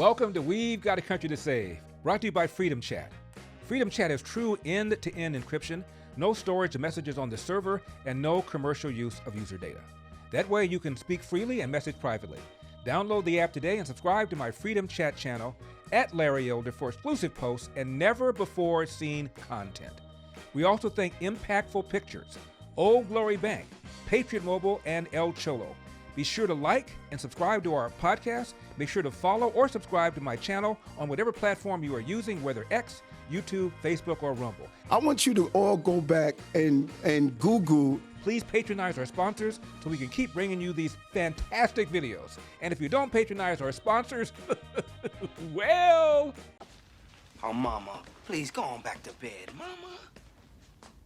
Welcome to We've Got a Country to Save, brought to you by Freedom Chat. Freedom Chat has true end-to-end encryption, no storage of messages on the server, and no commercial use of user data. That way you can speak freely and message privately. Download the app today and subscribe to my Freedom Chat channel at Larry Elder for exclusive posts and never-before-seen content. We also thank Impactful Pictures, Old Glory Bank, Patriot Mobile, and El Cholo. Be sure to like and subscribe to our podcast. Make sure to follow or subscribe to my channel on whatever platform you are using, whether X, YouTube, Facebook, or Rumble. I want you to all go back and Google. Please patronize our sponsors so we can keep bringing you these fantastic videos. And if you don't patronize our sponsors, well... Oh, Mama, please go on back to bed, Mama.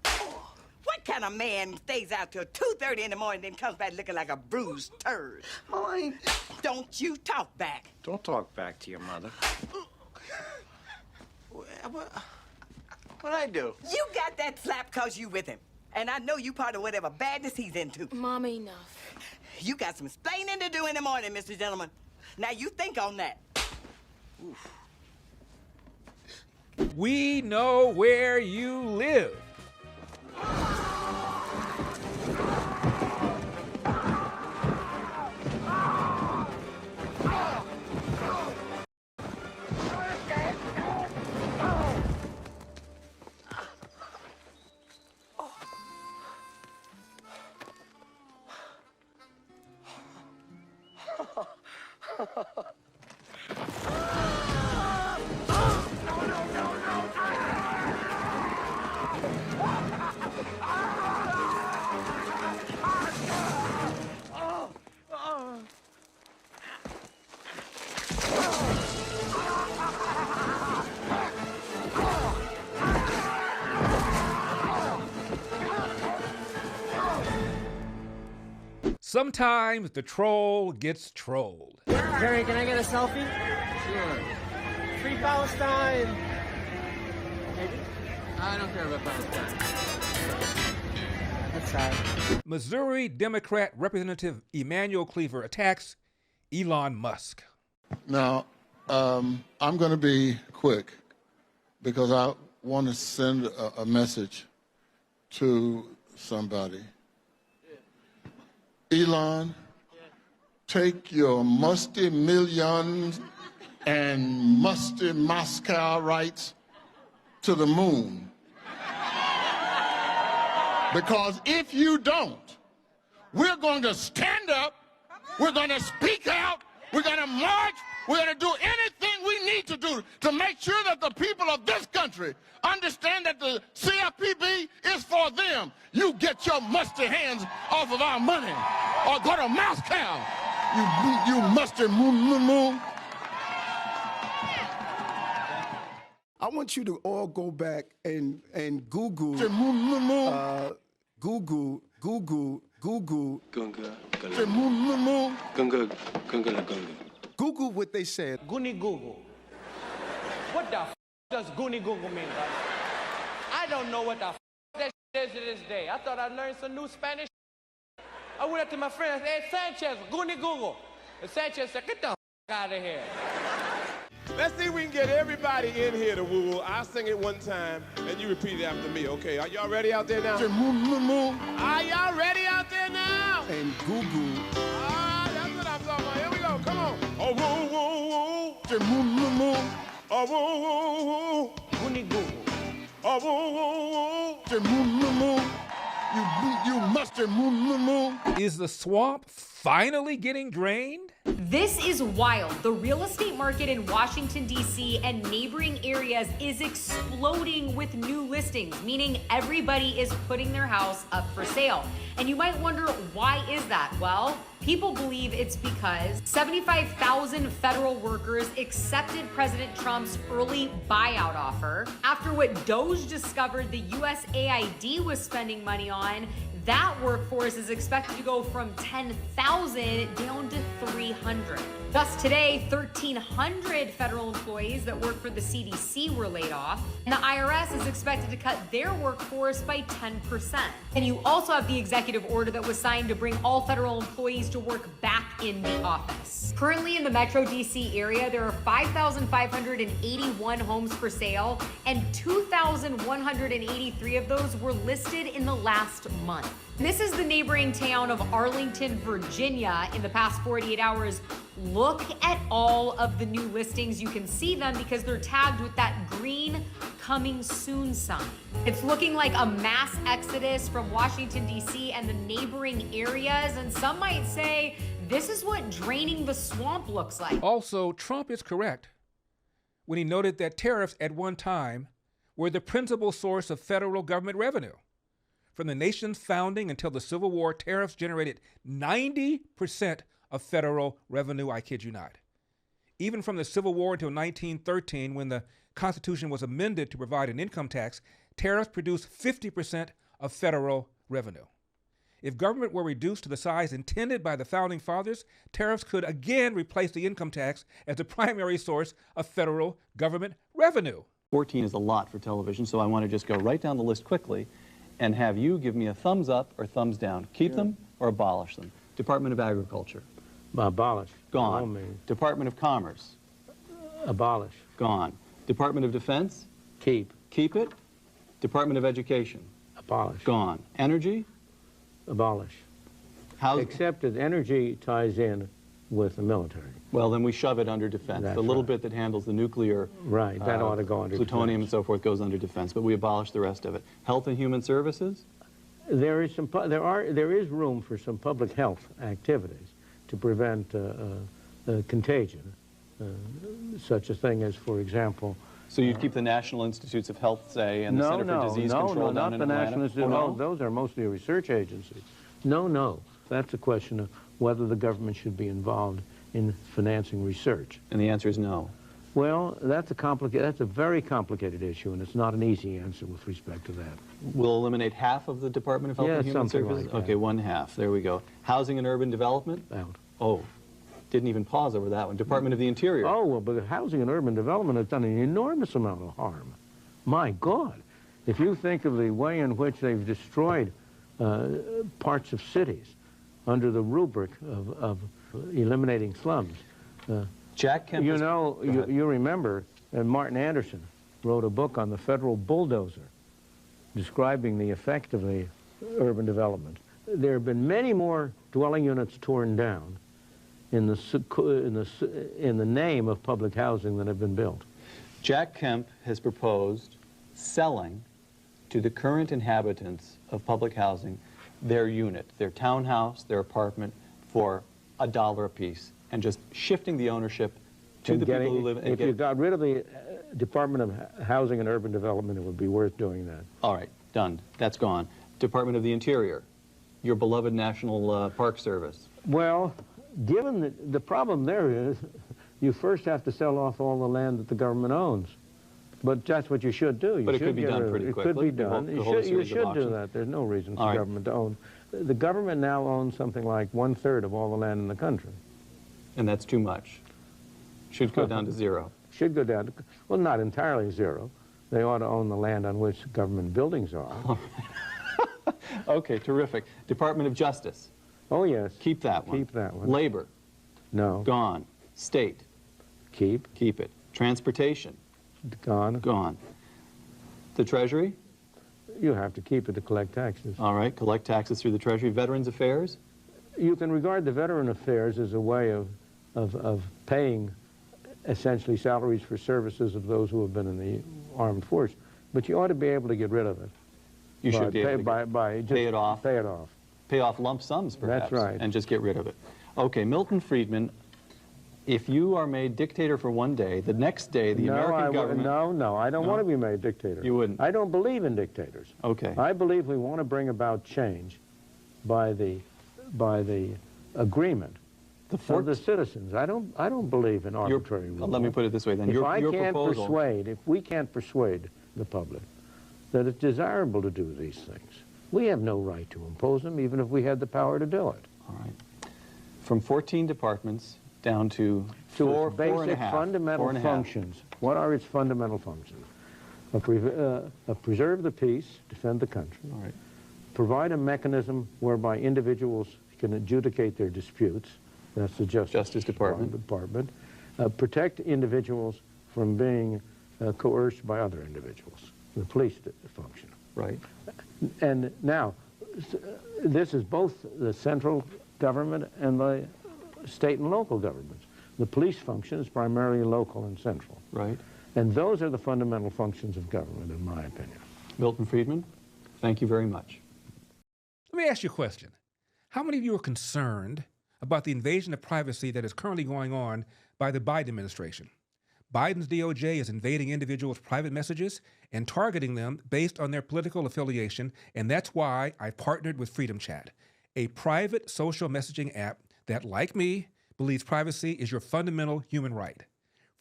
Oh, what kind of man stays out till 2:30 in the morning and comes back looking like a bruised turd? Mama, Don't you talk back. don't talk back to your mother. What'd I do? You got that slap because you with him. And I know you part of whatever badness he's into. Mama, enough. You got some explaining to do in the morning, Mr. Gentleman. Now you think on that. Oof. We know where you live. Sometimes the troll gets trolled. Jerry, can I get a selfie? Sure. Free Palestine! I don't care about Palestine. That's sad. Missouri Democrat Representative Emanuel Cleaver attacks Elon Musk. Now, I'm going to be quick because I want to send a message to somebody. Elon, take your musty millions and musty Moscow rights to the moon. Because if you don't, we're going to stand up, we're going to speak out, we're going to march, we're going to do anything we need to do to make sure that the people of this country understand that the CFPB is for them. You get your musty hands off of our money or go to Moscow, you musty moon. I want you to all go back and Google. Google. Google what they said. Goonie Google. What the f does Goonie Google mean, bud? I don't know what the f that is to this day. I thought I learned some new Spanish. I went up to my friend and said, hey, Sanchez, Goonie Google. And Sanchez said, get the f out of here. Let's see if we can get everybody in here to woo. I'll sing it one time, and you repeat it after me, okay? Are y'all ready out there now? Are y'all ready out there now? And Google. Ah, that's what I'm talking about. Here we go. Come on. Oh, woo, woo, woo. Oh, woo, woo, woo. Goonie Google. Oh, woo, woo, woo. You musty moon. Is the swamp finally getting drained? This is wild. The real estate market in Washington, D.C. and neighboring areas is exploding with new listings, meaning everybody is putting their house up for sale. And you might wonder, why is that? Well, people believe it's because 75,000 federal workers accepted President Trump's early buyout offer. After what Doge discovered the USAID was spending money on, That workforce is expected to go from 10,000 down to 300. Thus today, 1,300 federal employees that work for the CDC were laid off, and the IRS is expected to cut their workforce by 10%. And you also have the executive order that was signed to bring all federal employees to work back in the office. Currently in the Metro DC area, there are 5,581 homes for sale, and 2,183 of those were listed in the last month. This is the neighboring town of Arlington, Virginia. In the past 48 hours, look at all of the new listings. You can see them because they're tagged with that green coming soon sign. It's looking like a mass exodus from Washington, D.C. and the neighboring areas, and some might say this is what draining the swamp looks like. Also, Trump is correct when he noted that tariffs at one time were the principal source of federal government revenue. From the nation's founding until the Civil War, tariffs generated 90% of federal revenue, I kid you not. Even from the Civil War until 1913, when the Constitution was amended to provide an income tax, tariffs produced 50% of federal revenue. If government were reduced to the size intended by the Founding Fathers, tariffs could again replace the income tax as the primary source of federal government revenue. 14 is a lot for television, so I want to just go right down the list quickly and have you give me a thumbs up or thumbs down. Keep them or abolish them. Department of Agriculture. Abolish. Gone. Department of Commerce. Abolish. Gone. Department of Defense. Keep. Keep it. Department of Education. Abolish. Gone. Energy. Abolish. Housing. Except that energy ties in with the military. Well, then we shove it under defense. That's the little right. bit that handles the nuclear, right, that ought to go under plutonium defense. and so forth goes under defense, but we abolish the rest of it. Health and Human Services? There is room for some public health activities to prevent contagion, such a thing as, for example. So you'd keep the National Institutes of Health, say, and the Center for Disease Control down in Atlanta? No, not the National Institute. Oh, no? Those are mostly research agencies. No. That's a question of whether the government should be involved in financing research. And the answer is no. Well, that's a very complicated issue, and it's not an easy answer with respect to that. We'll eliminate half of the Department of Health and Human Services? Like that. Okay, one half. There we go. Housing and Urban Development? Out. Oh, didn't even pause over that one. Department of the Interior? Oh, well, but housing and urban development has done an enormous amount of harm. My God. If you think of the way in which they've destroyed parts of cities under the rubric of eliminating slums. Jack Kemp. You know, you remember, Martin Anderson wrote a book on the federal bulldozer, describing the effect of the urban development. There have been many more dwelling units torn down in the name of public housing than have been built. Jack Kemp has proposed selling to the current inhabitants of public housing their unit, their townhouse, their apartment, for $1 a piece, and just shifting the ownership to the people who live in. If you got rid of the Department of Housing and Urban Development, it would be worth doing that. All right, done. That's gone. Department of the Interior, your beloved National Park Service. Well, given the problem there is, you first have to sell off all the land that the government owns. But that's what you should do. But it could be done pretty quickly. It could be done. You should do that. There's no reason for government to own. The government now owns something like 1/3 of all the land in the country. And that's too much. Should go down to zero. Should go down to, well, not entirely zero. They ought to own the land on which government buildings are. Okay, terrific. Department of Justice. Oh, yes. Keep that one. Keep that one. Labor. No. Gone. State. Keep. Keep it. Transportation. Gone. Gone. The Treasury? You have to keep it to collect taxes. All right, collect taxes through the Treasury. Veterans Affairs? You can regard the Veteran Affairs as a way of paying essentially salaries for services of those who have been in the armed force. But you ought to be able to get rid of it. You should be able to pay it off. Pay it off. Pay off lump sums, perhaps. That's right. And just get rid of it. Okay, Milton Friedman, if you are made dictator for one day, the next day the American government... No, I don't want to be made dictator. You wouldn't? I don't believe in dictators. Okay. I believe we want to bring about change by the agreement of the citizens. I don't believe in arbitrary rule. Let me put it this way then. If we can't persuade the public that it's desirable to do these things, We have no right to impose them, even if we had the power to do it. All right. From 14 departments down to four, its basic 4.5, fundamental 4.5. functions. What are its fundamental functions? Preserve the peace, defend the country. All right. Provide a mechanism whereby individuals can adjudicate their disputes. That's the Justice Department. Protect individuals from being coerced by other individuals. The police function. Right. And now, this is both the central government and the state and local governments. The police function is primarily local and central. Right. And those are the fundamental functions of government, in my opinion. Milton Friedman, thank you very much. Let me ask you a question. How many of you are concerned about the invasion of privacy that is currently going on by the Biden administration? Biden's DOJ is invading individuals' private messages and targeting them based on their political affiliation, and that's why I partnered with Freedom Chat, a private social messaging app that, like me, believes privacy is your fundamental human right.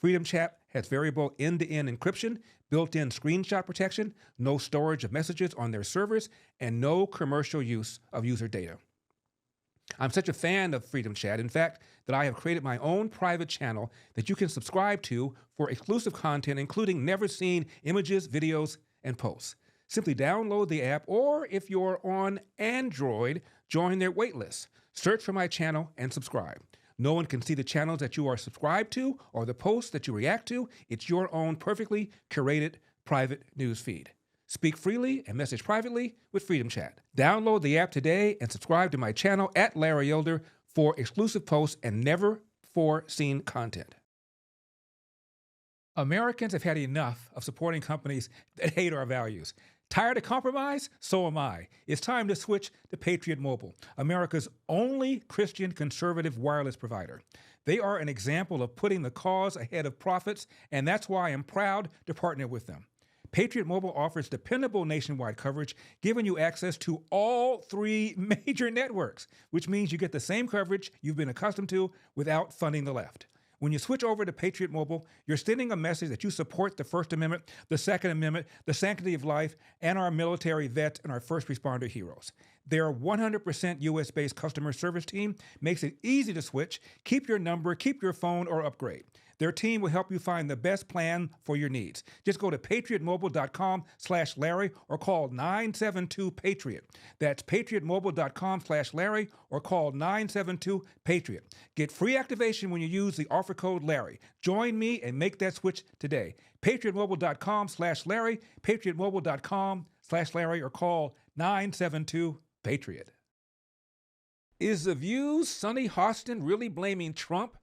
Freedom Chat has variable end-to-end encryption, built-in screenshot protection, no storage of messages on their servers, and no commercial use of user data. I'm such a fan of Freedom Chat, in fact, that I have created my own private channel that you can subscribe to for exclusive content, including never-seen images, videos, and posts. Simply download the app, or if you're on Android, join their waitlist. Search for my channel and subscribe. No one can see the channels that you are subscribed to or the posts that you react to. It's your own perfectly curated private news feed. Speak freely and message privately with Freedom Chat. Download the app today and subscribe to my channel at Larry Elder for exclusive posts and never-before-seen content. Americans have had enough of supporting companies that hate our values. Tired of compromise? So am I. It's time to switch to Patriot Mobile, America's only Christian conservative wireless provider. They are an example of putting the cause ahead of profits, and that's why I'm proud to partner with them. Patriot Mobile offers dependable nationwide coverage, giving you access to all 3 major networks, which means you get the same coverage you've been accustomed to without funding the left. When you switch over to Patriot Mobile, you're sending a message that you support the First Amendment, the Second Amendment, the sanctity of life, and our military vets and our first responder heroes. Their 100% U.S.-based customer service team makes it easy to switch, keep your number, keep your phone, or upgrade. Their team will help you find the best plan for your needs. Just go to patriotmobile.com/Larry or call 972-PATRIOT. That's patriotmobile.com/Larry or call 972-PATRIOT. Get free activation when you use the offer code Larry. Join me and make that switch today. patriotmobile.com/Larry, patriotmobile.com/Larry or call 972-PATRIOT. Is The View's Sonny Hostin really blaming Trump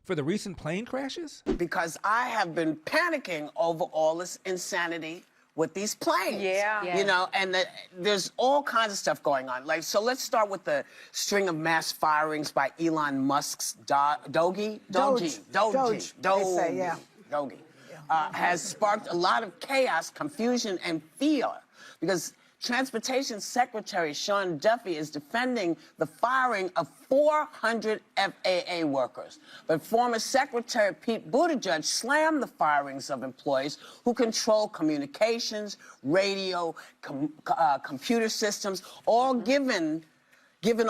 for the recent plane crashes? Because I have been panicking over all this insanity with these planes. Yeah. You know, and there's all kinds of stuff going on. Like, so let's start with the string of mass firings by Elon Musk's Doge, has sparked a lot of chaos, confusion, and fear. Because Transportation Secretary Sean Duffy is defending the firing of 400 FAA workers. But former Secretary Pete Buttigieg slammed the firings of employees who control communications, radio, computer systems, all given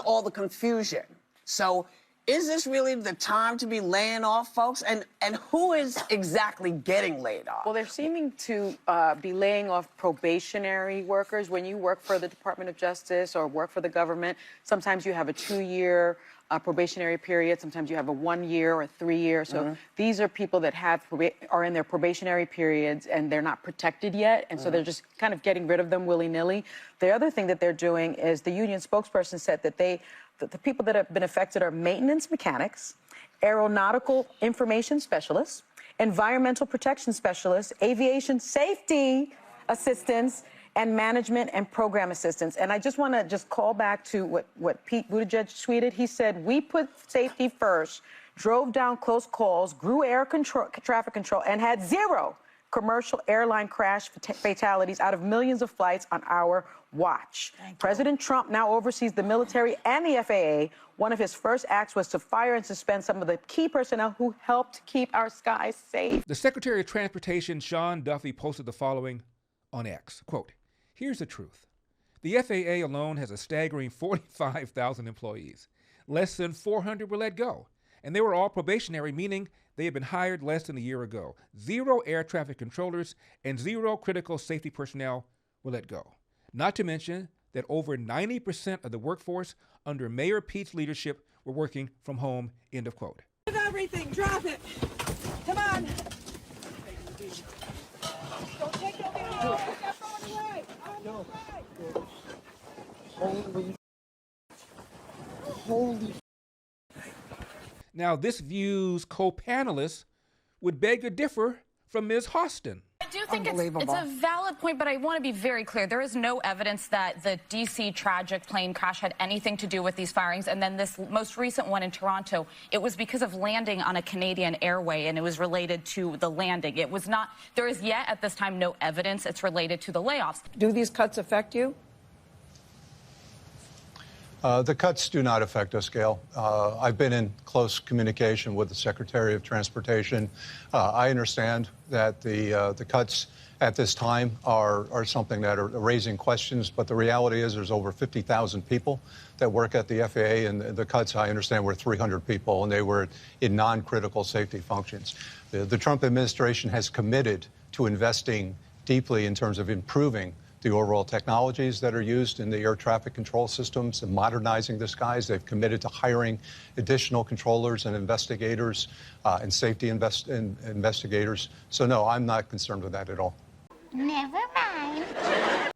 all the confusion. So is this really the time to be laying off folks? And who is exactly getting laid off? Well, they're seeming to be laying off probationary workers. When you work for the Department of Justice or work for the government, sometimes you have a 2-year probationary period. Sometimes you have a 1-year or 3-year. So these are people that are in their probationary periods and they're not protected yet. And so they're just kind of getting rid of them willy-nilly. The other thing that they're doing is the union spokesperson said that the people that have been affected are maintenance mechanics, aeronautical information specialists, environmental protection specialists, aviation safety assistants, and management and program assistants. And I just want to call back to what Pete Buttigieg tweeted. He said, "We put safety first, drove down close calls, grew traffic control, and had 0 commercial airline crash fatalities out of millions of flights on our watch." President Trump now oversees the military and the FAA. One of his first acts was to fire and suspend some of the key personnel who helped keep our skies safe. The Secretary of Transportation, Sean Duffy, posted the following on X, quote, "Here's the truth. The FAA alone has a staggering 45,000 employees. Less than 400 were let go, and they were all probationary, meaning they had been hired less than a year ago. 0 air traffic controllers and 0 critical safety personnel were let go. Not to mention that over 90% of the workforce under Mayor Pete's leadership were working from home, end of quote. Everything, drop it. Come on. Don't take your video. Take that phone away. No. Holy. Now, this view's co-panelists would beg to differ from Ms. Hostin. I do think it's a valid point, but I want to be very clear. There is no evidence that the D.C. tragic plane crash had anything to do with these firings. And then this most recent one in Toronto, it was because of landing on a Canadian airway, and it was related to the landing. It was not, there is yet at this time no evidence it's related to the layoffs. Do these cuts affect you? The cuts do not affect us, Gail. I've been in close communication with the Secretary of Transportation. I understand that the cuts at this time are something that are raising questions, but the reality is there's over 50,000 people that work at the FAA, and the cuts, I understand, were 300 people, and they were in non-critical safety functions. The Trump administration has committed to investing deeply in terms of improving the overall technologies that are used in the air traffic control systems and modernizing the skies. They've committed to hiring additional controllers and investigators and safety investigators. So, no, I'm not concerned with that at all. Never mind.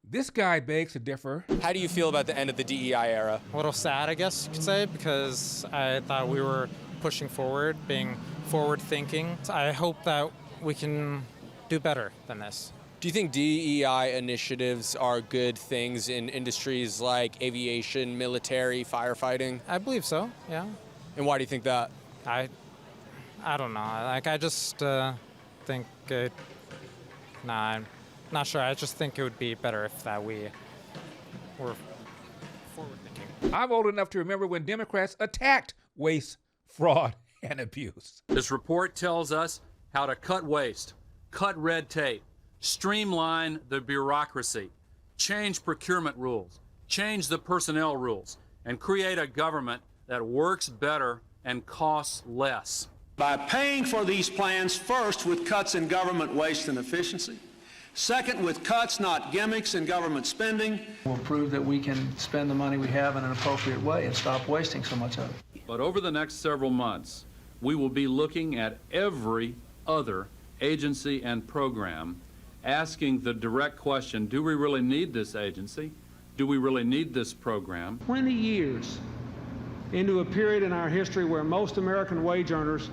This guy begs to differ. How do you feel about the end of the DEI era? A little sad, I guess you could say, because I thought we were pushing forward, being forward-thinking. I hope that we can do better than this. Do you think DEI initiatives are good things in industries like aviation, military, firefighting? I believe so, yeah. And why do you think that? I don't know. Like, I just think it... Nah, I'm not sure. I just think it would be better if that we were forward-thinking. I'm old enough to remember when Democrats attacked waste, fraud, and abuse. This report tells us how to cut waste, cut red tape, streamline the bureaucracy, change procurement rules, change the personnel rules, and create a government that works better and costs less. By paying for these plans first with cuts in government waste and efficiency, second with cuts, not gimmicks, in government spending. We'll prove that we can spend the money we have in an appropriate way and stop wasting so much of it. But over the next several months, we will be looking at every other agency and program, asking the direct question, do we really need this agency? Do we really need this program? 20 years into a period in our history where most American wage earners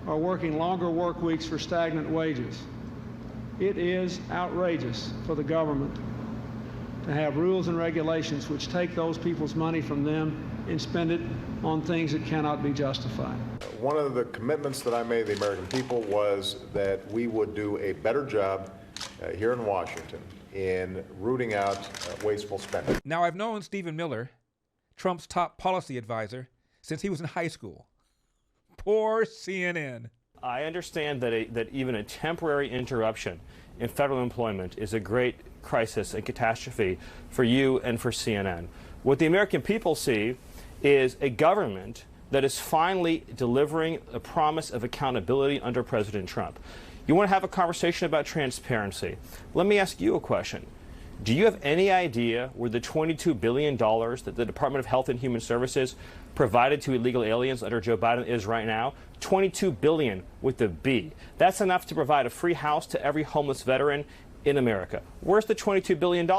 are working longer work weeks for stagnant wages. It is outrageous for the government to have rules and regulations which take those people's money from them and spend it on things that cannot be justified. One of the commitments that I made to the American people was that we would do a better job here in Washington in rooting out wasteful spending. Now, I've known Stephen Miller, Trump's top policy advisor, since he was in high school. Poor CNN. I understand that even a temporary interruption in federal employment is a great crisis and catastrophe for you and for CNN. What the American people see is a government that is finally delivering a promise of accountability under President Trump. You want to have a conversation about transparency. Let me ask you a question. Do you have any idea where the $22 billion that the Department of Health and Human Services provided to illegal aliens under Joe Biden is right now? $22 billion with a B. That's enough to provide a free house to every homeless veteran in America. Where's the $22 billion?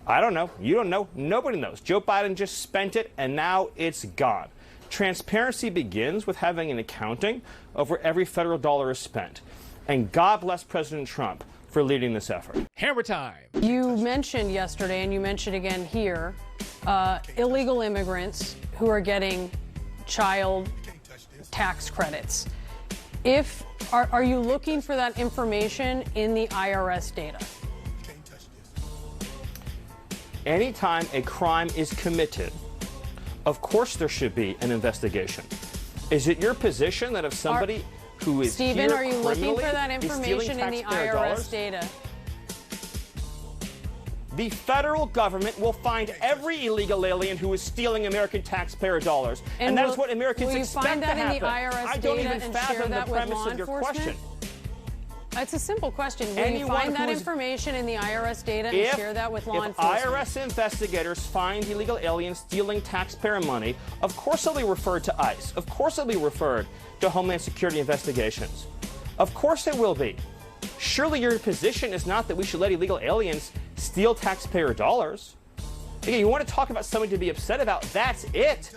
I don't know. You don't know. Nobody knows. Joe Biden just spent it, and now it's gone. Transparency begins with having an accounting of where every federal dollar is spent. And God bless President Trump for leading this effort. Hammer time. You mentioned yesterday, and you mentioned again here, illegal immigrants who are getting child tax credits. Are you looking for that information in the IRS data? Anytime a crime is committed, of course there should be an investigation. Is it your position that if somebody who is Stephen, here are you looking for that is stealing information in the taxpayer IRS dollars? data? the federal government will find every illegal alien who is stealing American taxpayer dollars. And that is what Americans expect to happen. Will you find that in the IRS I don't data even and fathom share the that with premise law of your enforcement? question. It's a simple question. Will you Anyone find that who is- information in the IRS data and share that with law enforcement? If IRS investigators find illegal aliens stealing taxpayer money, of course they'll be referred to ICE. Of course they'll be referred to Homeland Security investigations. Of course it will be. Surely your position is not that we should let illegal aliens steal taxpayer dollars. Again, you want to talk about something to be upset about, that's it.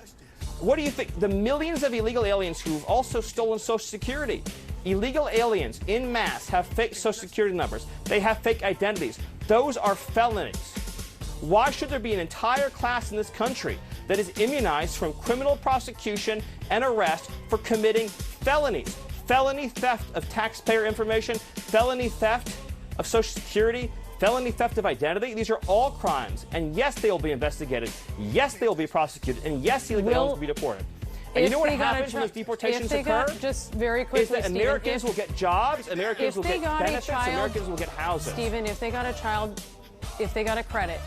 What do you think? The millions of illegal aliens who've also stolen Social Security. Illegal aliens in mass have fake Social Security numbers. They have fake identities. Those are felonies. Why should there be an entire class in this country that is immunized from criminal prosecution and arrest for committing felonies? Felony theft of taxpayer information, felony theft of Social Security, felony theft of identity. These are all crimes. And yes, they will be investigated. Yes, they will be prosecuted. And yes, illegal aliens will be deported. And you know what happens when those deportations occur? Just very quickly, is that Americans will get jobs, Americans will get benefits, Americans will get houses. Stephen, if they got a credit,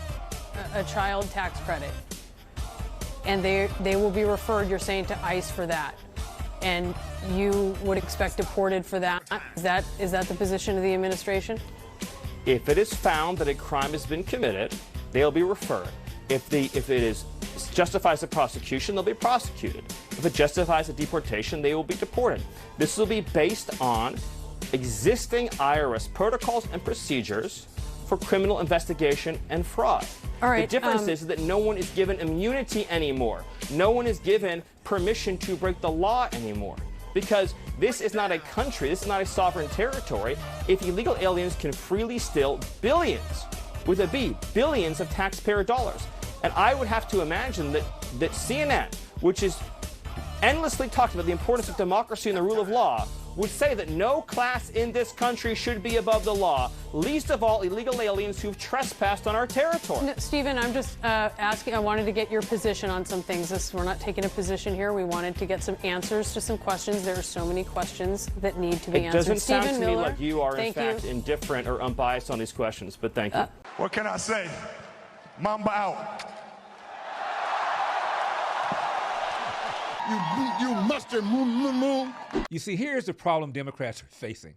a child tax credit, and they will be referred, you're saying, to ICE for that, and you would expect deported for that. Is that the position of the administration? If it is found that a crime has been committed, they'll be referred. If it justifies a prosecution, they'll be prosecuted. If it justifies a deportation, they will be deported. This will be based on existing IRS protocols and procedures for criminal investigation and fraud. All right, the difference is that no one is given immunity anymore. No one is given permission to break the law anymore. Because this is not a country, this is not a sovereign territory. If illegal aliens can freely steal billions, with a B, billions of taxpayer dollars. And I would have to imagine that CNN, which is endlessly talked about the importance of democracy and the rule of law, would say that no class in this country should be above the law, least of all illegal aliens who've trespassed on our territory. No, Stephen, I'm just asking, I wanted to get your position on some things. We're not taking a position here. We wanted to get some answers to some questions. There are so many questions that need to be answered. It doesn't sound Stephen to me Miller, like you are, in thank fact, indifferent or unbiased on these questions, but thank you. What can I say? Mamba out. You mustard moo. You see, here's the problem Democrats are facing.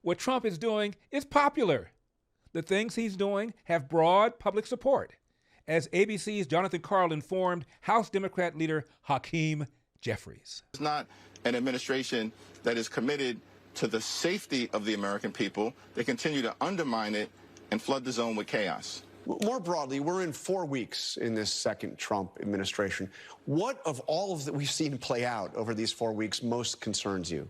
What Trump is doing is popular. The things he's doing have broad public support. As ABC's Jonathan Karl informed House Democrat leader Hakeem Jeffries. It's not an administration that is committed to the safety of the American people. They continue to undermine it and flood the zone with chaos. More broadly, we're in 4 weeks in this second Trump administration. What of all of that we've seen play out over these 4 weeks most concerns you?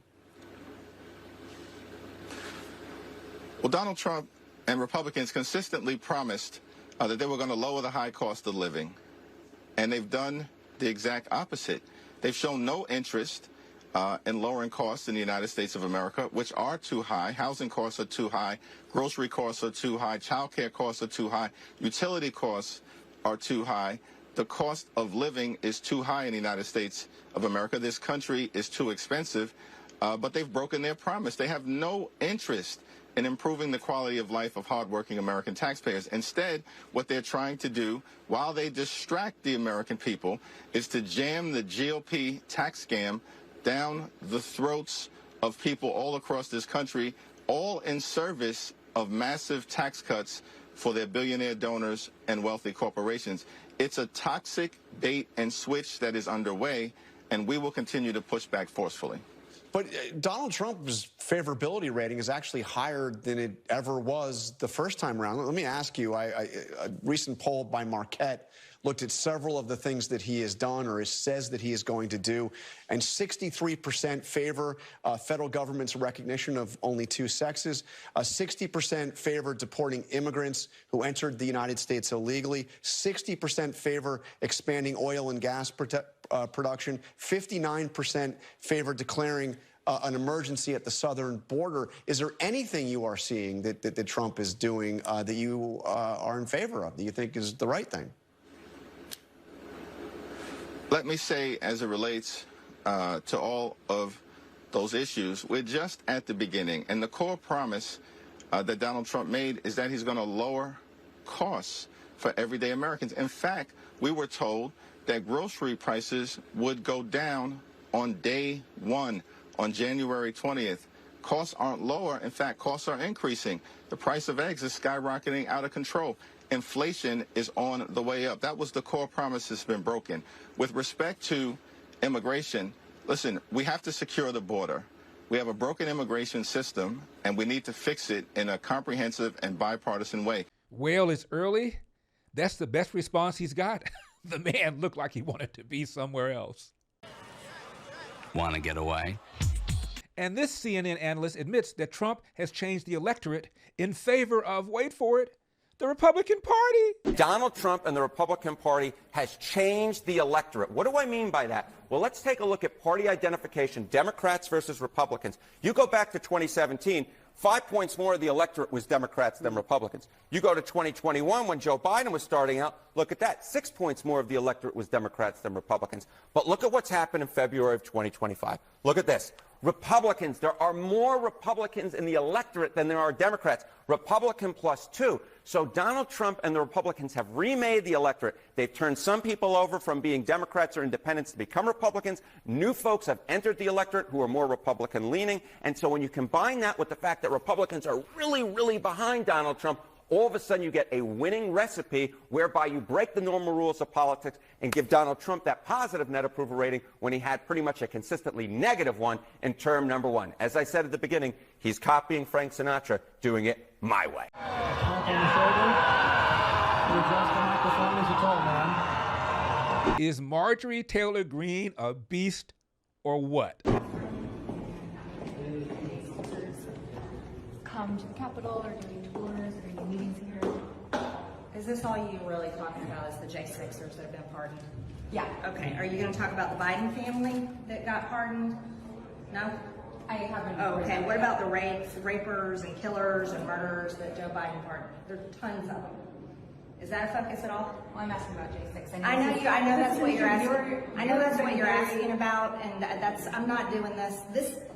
Well, Donald Trump and Republicans consistently promised that they were going to lower the high cost of living, and they've done the exact opposite. They've shown no interest in lowering costs in the United States of America, which are too high. Housing costs are too high. Grocery costs are too high. Child care costs are too high. Utility costs are too high. The cost of living is too high in the United States of America. This country is too expensive, but they've broken their promise. They have no interest in improving the quality of life of hardworking American taxpayers. Instead, what they're trying to do, while they distract the American people, is to jam the GOP tax scam down the throats of people all across this country, all in service of massive tax cuts for their billionaire donors and wealthy corporations. It's a toxic bait and switch that is underway, and we will continue to push back forcefully. But Donald Trump's favorability rating is actually higher than it ever was the first time around. Let me ask you, a recent poll by Marquette looked at several of the things that he has done or says that he is going to do, and 63% favor federal government's recognition of only two sexes, 60% favor deporting immigrants who entered the United States illegally, 60% favor expanding oil and gas production, 59% favor declaring an emergency at the southern border. Is there anything you are seeing that Trump is doing that you are in favor of, that you think is the right thing? Let me say, as it relates to all of those issues, we're just at the beginning. And the core promise that Donald Trump made is that he's going to lower costs for everyday Americans. In fact, we were told that grocery prices would go down on day one, on January 20th. Costs aren't lower. In fact, costs are increasing. The price of eggs is skyrocketing out of control. Inflation is on the way up. That was the core promise that's been broken. With respect to immigration, listen, we have to secure the border. We have a broken immigration system, and we need to fix it in a comprehensive and bipartisan way. Well, it's early. That's the best response he's got. The man looked like he wanted to be somewhere else. Want to get away? And this CNN analyst admits that Trump has changed the electorate in favor of, wait for it, the Republican Party. Donald Trump and the Republican Party has changed the electorate. What do I mean by that? Well, let's take a look at party identification, Democrats versus Republicans. You go back to 2017, 5 points more of the electorate was Democrats than Republicans. You go to 2021 when Joe Biden was starting out, look at that. 6 points more of the electorate was Democrats than Republicans. But look at what's happened in February of 2025. Look at this. Republicans, there are more Republicans in the electorate than there are Democrats. Republican +2. So Donald Trump and the Republicans have remade the electorate. They've turned some people over from being Democrats or independents to become Republicans. New folks have entered the electorate who are more Republican leaning. And so when you combine that with the fact that Republicans are really, really behind Donald Trump, all of a sudden you get a winning recipe whereby you break the normal rules of politics and give Donald Trump that positive net approval rating when he had pretty much a consistently negative one in term number one. As I said at the beginning, he's copying Frank Sinatra, doing it my way. Is Marjorie Taylor Greene a beast or what? Come to the Capitol or doing tours or doing meetings here. Is this all you really talking about is the J6ers that have been pardoned? Yeah. Okay, are you going to talk about the Biden family that got pardoned? No? I haven't. Okay, what about the rapers and killers and murderers that Joe Biden pardoned? There are tons of them. Is that a focus at all? Well, I'm asking about J6. I know that's what you're asking. I know that's what you're asking about, and I'm not doing this.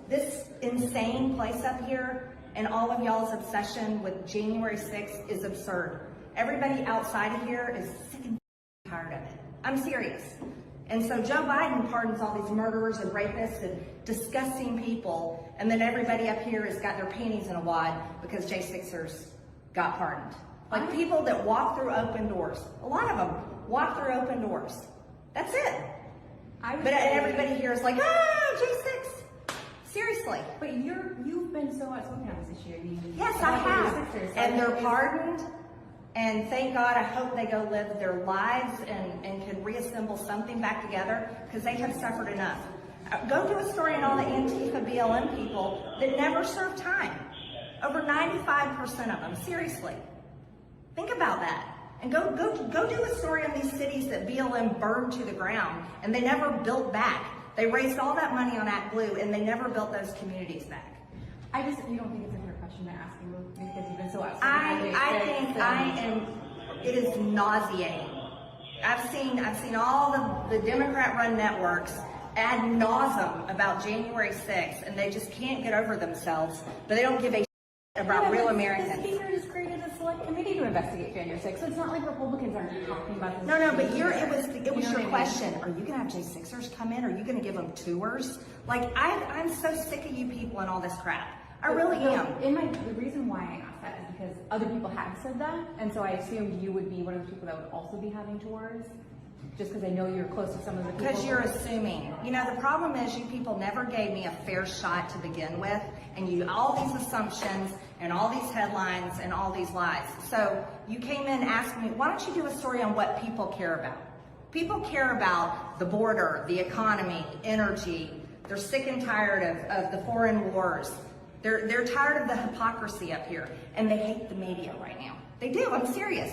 This insane place up here and all of y'all's obsession with January 6th is absurd. Everybody outside of here is sick and tired of it. I'm serious. And so Joe Biden pardons all these murderers and rapists and disgusting people, and then everybody up here has got their panties in a wad because J6ers got pardoned. Like people that walk through open doors. A lot of them walk through open doors. That's it. But everybody here is like, J6. Seriously. But you've been so outspoken on this issue. Yes, I have. And they're pardoned. And thank God, I hope they go live their lives and can reassemble something back together because they have suffered enough. Go do a story on all the Antifa BLM people that never served time. Over 95% of them. Seriously. Think about that. And go do a story on these cities that BLM burned to the ground and they never built back. They raised all that money on ActBlue and they never built those communities back. You don't think it's a fair question to ask you because you've been so outspoken. It is nauseating. I've seen all the Democrat-run networks ad nauseum about January 6th and they just can't get over themselves, but they don't give a about real Americans. The speaker just created a select committee to investigate January 6th, so it's not like Republicans aren't talking about this. No, but it was your question. Are you going to have J6ers come in? Are you going to give them tours? Like, I'm so sick of you people and all this crap. I really am. The reason why I asked that is because other people have said that, and so I assumed you would be one of the people that would also be having tours. Just because I know you're close to some of the people. Because you're assuming. You know, the problem is you people never gave me a fair shot to begin with, and all these assumptions and all these headlines and all these lies. So you came in asking me, why don't you do a story on what people care about? People care about the border, the economy, energy. They're sick and tired of the foreign wars. They're tired of the hypocrisy up here, and they hate the media right now. They do, I'm serious.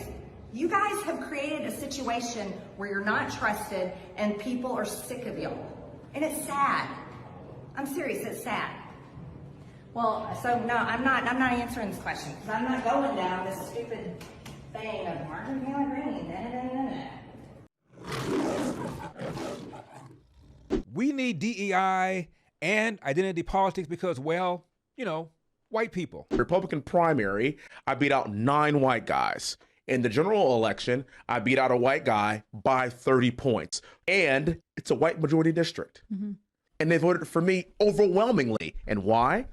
You guys have created a situation where you're not trusted and people are sick of y'all. And it's sad. I'm serious, it's sad. Well, so no, I'm not answering this question because I'm not going down this stupid thing of Marjorie Taylor Greene. We need DEI and identity politics because, well, white people. Republican primary, I beat out 9 white guys. In the general election, I beat out a white guy by 30 points. And it's a white majority district. Mm-hmm. And they voted for me overwhelmingly. And why?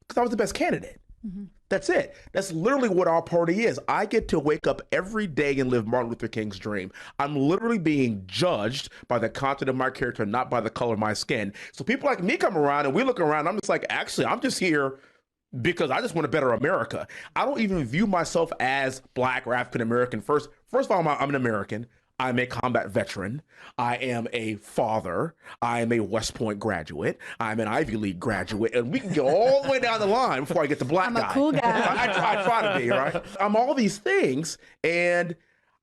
Because I was the best candidate. Mm-hmm. That's it. That's literally what our party is. I get to wake up every day and live Martin Luther King's dream. I'm literally being judged by the content of my character, not by the color of my skin. So people like me come around and we look around, I'm just like, actually, I'm just here because I just want a better America. I don't even view myself as Black or African American. First of all, I'm an American. I'm a combat veteran. I am a father. I am a West Point graduate. I'm an Ivy League graduate. And we can go all the way down the line before I get to Black guy. I'm a cool guy. I try to be, right? I'm all these things. And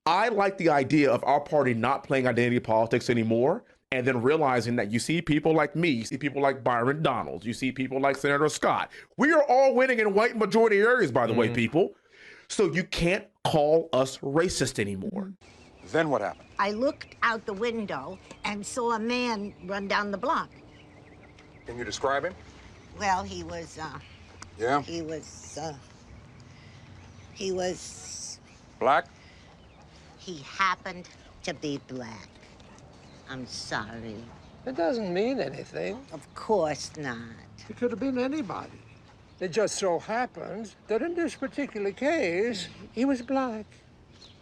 I like the idea of our party not playing identity politics anymore. And then realizing that you see people like me, you see people like Byron Donalds, you see people like Senator Scott. We are all winning in white majority areas, by the way, people. So you can't call us racist anymore. Then what happened? I looked out the window and saw a man run down the block. Can you describe him? Well, he was, Yeah? he was... Black? He happened to be black. I'm sorry. It doesn't mean anything. Of course not. It could have been anybody. It just so happened that in this particular case, he was black.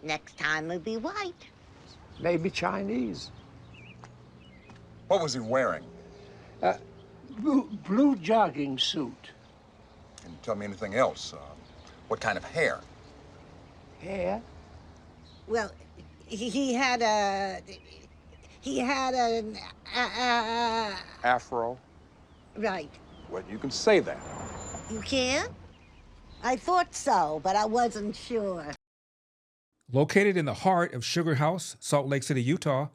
Next time he'll be white. Maybe Chinese. What was he wearing? Blue jogging suit. Can you tell me anything else? What kind of hair? Hair? Well, he had an Afro? right. Well, you can say that. You can? I thought so, but I wasn't sure. Located in the heart of Sugar House, Salt Lake City, Utah,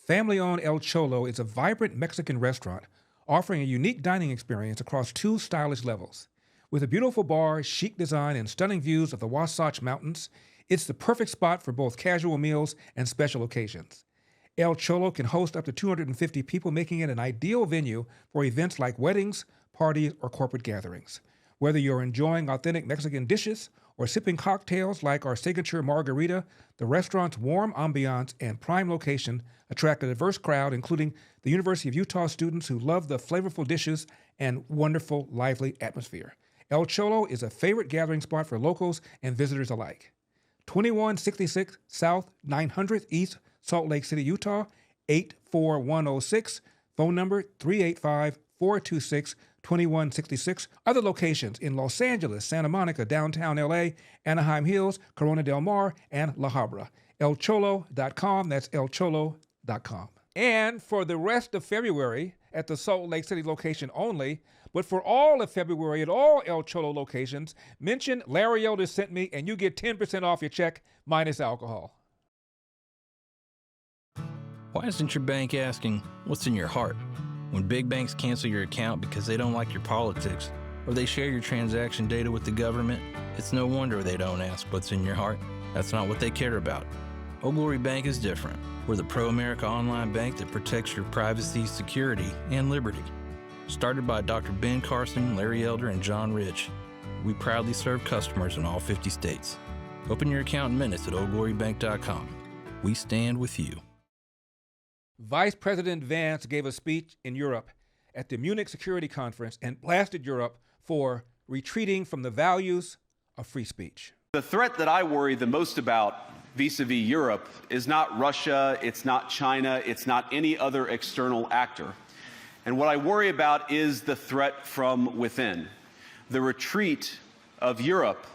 family-owned El Cholo is a vibrant Mexican restaurant offering a unique dining experience across 2 stylish levels. With a beautiful bar, chic design, and stunning views of the Wasatch Mountains, it's the perfect spot for both casual meals and special occasions. El Cholo can host up to 250 people, making it an ideal venue for events like weddings, parties, or corporate gatherings. Whether you're enjoying authentic Mexican dishes or sipping cocktails like our signature margarita, the restaurant's warm ambiance and prime location attract a diverse crowd, including the University of Utah students who love the flavorful dishes and wonderful, lively atmosphere. El Cholo is a favorite gathering spot for locals and visitors alike. 2166 South 900th East, Salt Lake City, Utah, 84106, phone number 385-426-2166. Other locations in Los Angeles, Santa Monica, downtown LA, Anaheim Hills, Corona del Mar, and La Habra. elcholo.com, that's elcholo.com. And for the rest of February, at the Salt Lake City location only, but for all of February at all El Cholo locations, mention Larry Elder sent me and you get 10% off your check minus alcohol. Why isn't your bank asking what's in your heart? When big banks cancel your account because they don't like your politics, or they share your transaction data with the government, it's no wonder they don't ask what's in your heart. That's not what they care about. Old Glory Bank is different. We're the pro-America online bank that protects your privacy, security, and liberty. Started by Dr. Ben Carson, Larry Elder, and John Rich, we proudly serve customers in all 50 states. Open your account in minutes at oldglorybank.com. We stand with you. Vice President Vance gave a speech in Europe at the Munich Security Conference and blasted Europe for retreating from the values of free speech. The threat that I worry the most about vis-a-vis Europe is not Russia, it's not China, it's not any other external actor. And what I worry about is the threat from within, the retreat of Europe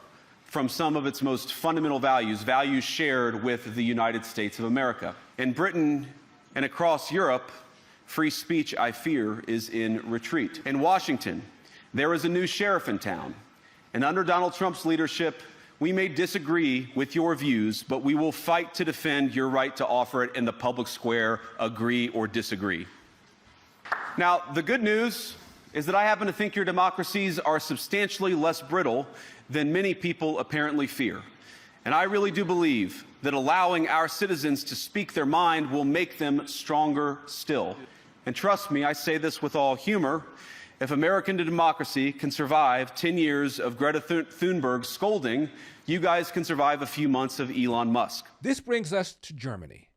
from some of its most fundamental values, values shared with the United States of America. In Britain and across Europe, free speech, I fear, is in retreat. In Washington, there is a new sheriff in town, and under Donald Trump's leadership, we may disagree with your views, but we will fight to defend your right to offer it in the public square, agree or disagree. Now, the good news is that I happen to think your democracies are substantially less brittle than many people apparently fear. And I really do believe that allowing our citizens to speak their mind will make them stronger still. And trust me, I say this with all humor, If American democracy can survive 10 years of Greta Thunberg scolding, you guys can survive a few months of Elon Musk. This brings us to Germany.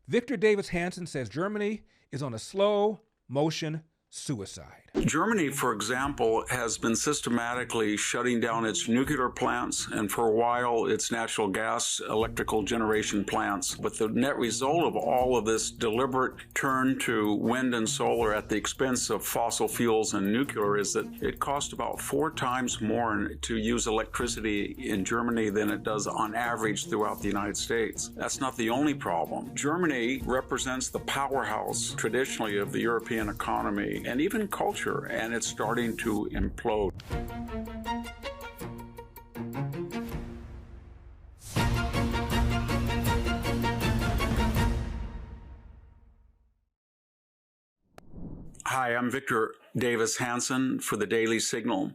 Victor Davis Hansen says Germany is on a slow motion suicide. Germany, for example, has been systematically shutting down its nuclear plants and for a while its natural gas electrical generation plants. But the net result of all of this deliberate turn to wind and solar at the expense of fossil fuels and nuclear is that it costs about 4 times more to use electricity in Germany than it does on average throughout the United States. That's not the only problem. Germany represents the powerhouse traditionally of the European economy and even culture, and it's starting to implode. Hi, I'm Victor Davis Hansen for the Daily Signal.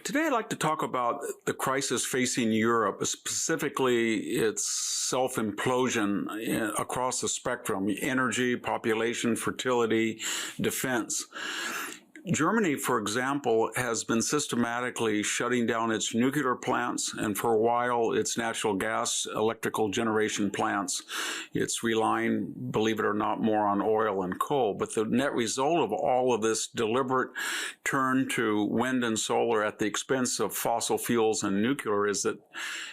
Today I'd like to talk about the crisis facing Europe, specifically its self-implosion across the spectrum: energy, population, fertility, defense. Germany, for example, has been systematically shutting down its nuclear plants and for a while its natural gas electrical generation plants. It's relying, believe it or not, more on oil and coal. But the net result of all of this deliberate turn to wind and solar at the expense of fossil fuels and nuclear is that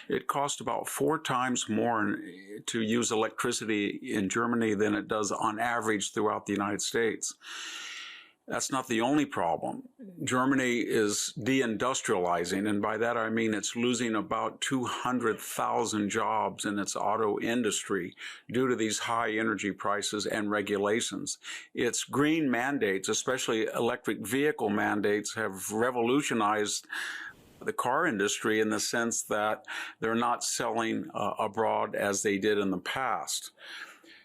it costs about 4 times more to use electricity in Germany than it does on average throughout the United States. That's not the only problem. Germany is deindustrializing, and by that I mean it's losing about 200,000 jobs in its auto industry due to these high energy prices and regulations. Its green mandates, especially electric vehicle mandates, have revolutionized the car industry in the sense that they're not selling abroad as they did in the past.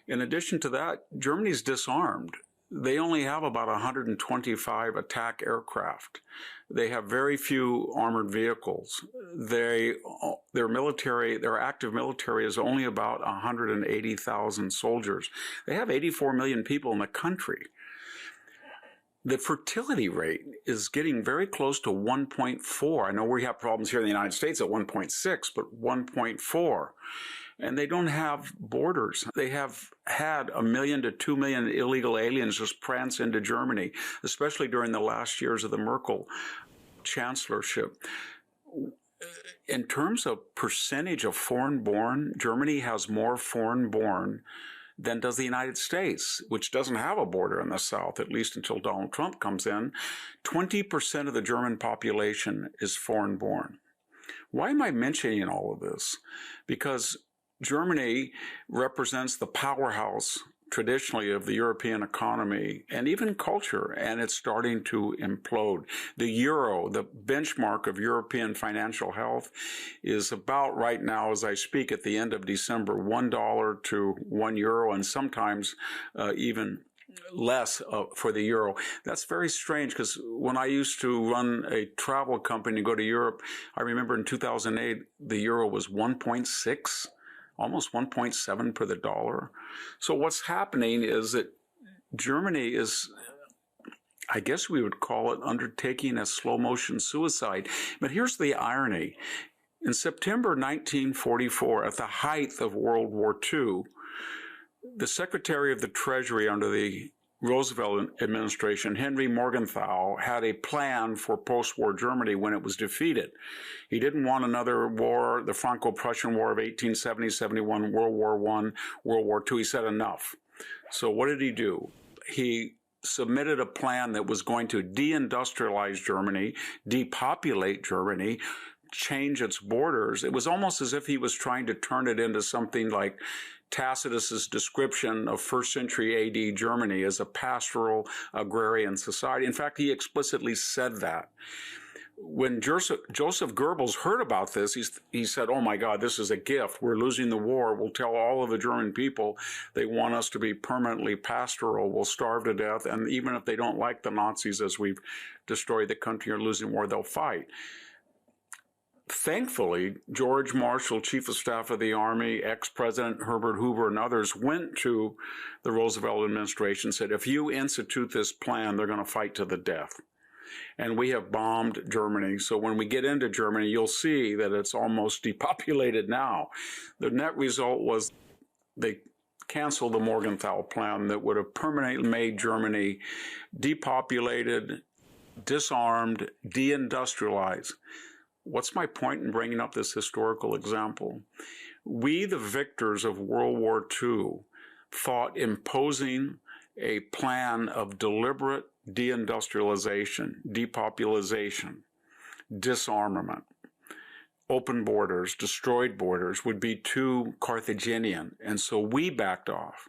In addition to that, Germany's disarmed. They only have about 125 attack aircraft. They have very few armored vehicles. Their active military is only about 180,000 soldiers. They have 84 million people in the country. The fertility rate is getting very close to 1.4. I know we have problems here in the United States at 1.6, but 1.4. And they don't have borders. They have had 1 million to 2 million illegal aliens just prance into Germany, especially during the last years of the Merkel chancellorship. In terms of percentage of foreign-born, Germany has more foreign-born than does the United States, which doesn't have a border in the South, at least until Donald Trump comes in. 20% of the German population is foreign-born. Why am I mentioning all of this? Because Germany represents the powerhouse traditionally of the European economy and even culture, and it's starting to implode. The euro, the benchmark of European financial health, is about right now, as I speak, at the end of December, $1 to €1, and sometimes even less for the euro. That's very strange because when I used to run a travel company and go to Europe, I remember in 2008, the euro was 1.6. Almost 1.7 per the dollar. So what's happening is that Germany is, I guess we would call it, undertaking a slow motion suicide. But here's the irony. In September 1944, at the height of World War II, the Secretary of the Treasury under the Roosevelt administration, Henry Morgenthau, had a plan for post-war Germany when it was defeated. He didn't want another war, the Franco-Prussian War of 1870-71, World War I, World War II. He said enough. So what did he do? He submitted a plan that was going to deindustrialize Germany, depopulate Germany, change its borders. It was almost as if he was trying to turn it into something like Tacitus's description of first century AD Germany as a pastoral agrarian society. In fact, he explicitly said that. When Joseph Goebbels heard about this, he said, "Oh my God, this is a gift. We're losing the war. We'll tell all of the German people they want us to be permanently pastoral. We'll starve to death. And even if they don't like the Nazis as we've destroyed the country or losing war, they'll fight." thankfully, George Marshall, Chief of Staff of the Army, ex-President Herbert Hoover, and others went to the Roosevelt administration and said, if you institute this plan, they're going to fight to the death. And we have bombed Germany. So when we get into Germany, you'll see that it's almost depopulated now. The net result was they canceled the Morgenthau Plan that would have permanently made Germany depopulated, disarmed, deindustrialized. What's my point in bringing up this historical example? We, the victors of World War II, thought imposing a plan of deliberate deindustrialization, depopulation, disarmament, open borders, destroyed borders would be too Carthaginian. And so we backed off.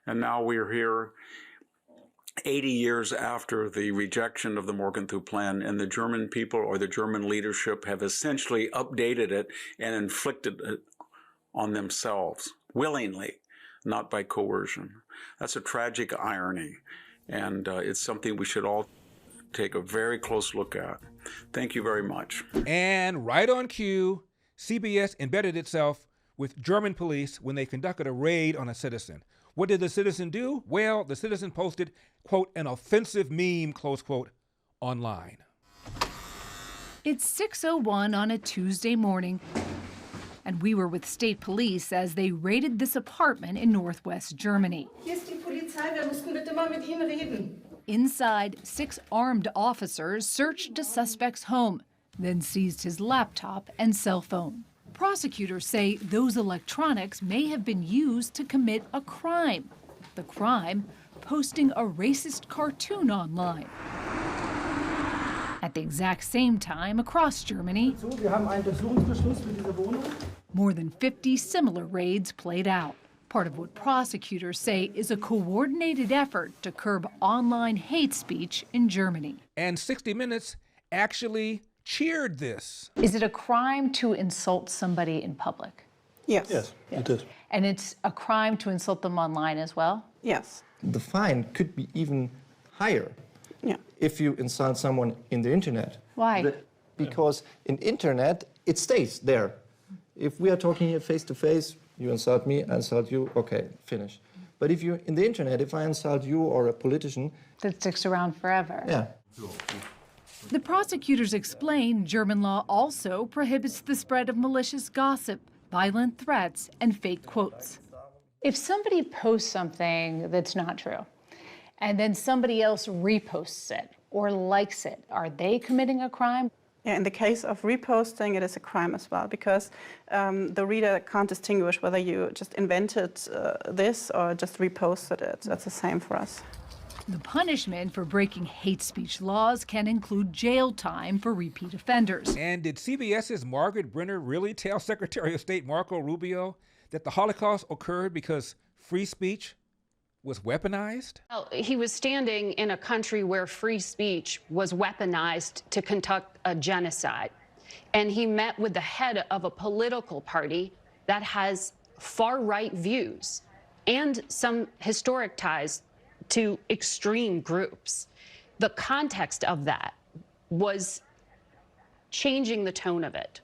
And now we're here 80 years after the rejection of the Morgenthau Plan, and the German people or the German leadership have essentially updated it and inflicted it on themselves willingly, not by coercion. That's a tragic irony, and it's something we should all take a very close look at. Thank you very much. And right on cue, CBS embedded itself with German police when they conducted a raid on a citizen. What did the citizen do? Well, the citizen posted, quote, an offensive meme, close quote, online. It's 6:01 on a Tuesday morning, and we were with state police as they raided this apartment in northwest Germany. Hier ist die Polizei, wir müssen bitte mal mit Ihnen reden. Inside, 6 armed officers searched a suspect's home, then seized his laptop and cell phone. Prosecutors say those electronics may have been used to commit a crime. The crime, posting a racist cartoon online. At the exact same time, across Germany, more than 50 similar raids played out. Part of what prosecutors say is a coordinated effort to curb online hate speech in Germany. And 60 Minutes actually cheered this. Is it a crime to insult somebody in public? Yes. Yes, it is. And it's a crime to insult them online as well? Yes. The fine could be even higher if you insult someone in the internet. Why? Because in internet, it stays there. If we are talking here face to face, you insult me, I insult you, okay, finish. But if you in the internet, if I insult you or a politician, that sticks around forever. Yeah. The prosecutors explain German law also prohibits the spread of malicious gossip, violent threats, and fake quotes. If somebody posts something that's not true, and then somebody else reposts it or likes it, are they committing a crime? Yeah, in the case of reposting, it is a crime as well, because the reader can't distinguish whether you just invented this or just reposted it. That's the same for us. The punishment for breaking hate speech laws can include jail time for repeat offenders. And did CBS's Margaret Brenner really tell Secretary of State Marco Rubio that the Holocaust occurred because free speech was weaponized? Well, he was standing in a country where free speech was weaponized to conduct a genocide. And he met with the head of a political party that has far-right views and some historic ties to extreme groups. The context of that was changing the tone of it.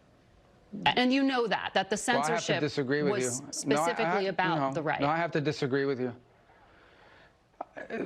And you know that the censorship was specifically about the right. No, I have to disagree with you.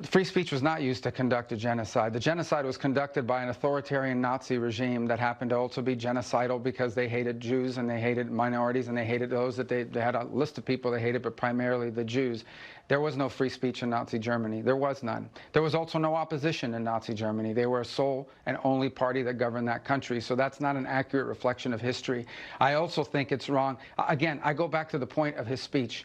Free speech was not used to conduct a genocide. The genocide was conducted by an authoritarian Nazi regime that happened to also be genocidal because they hated Jews and they hated minorities and they hated those that they had a list of people they hated, but primarily the Jews. There was no free speech in Nazi Germany. There was none. There was also no opposition in Nazi Germany. They were a sole and only party that governed that country. So that's not an accurate reflection of history. I also think it's wrong. Again, I go back to the point of his speech.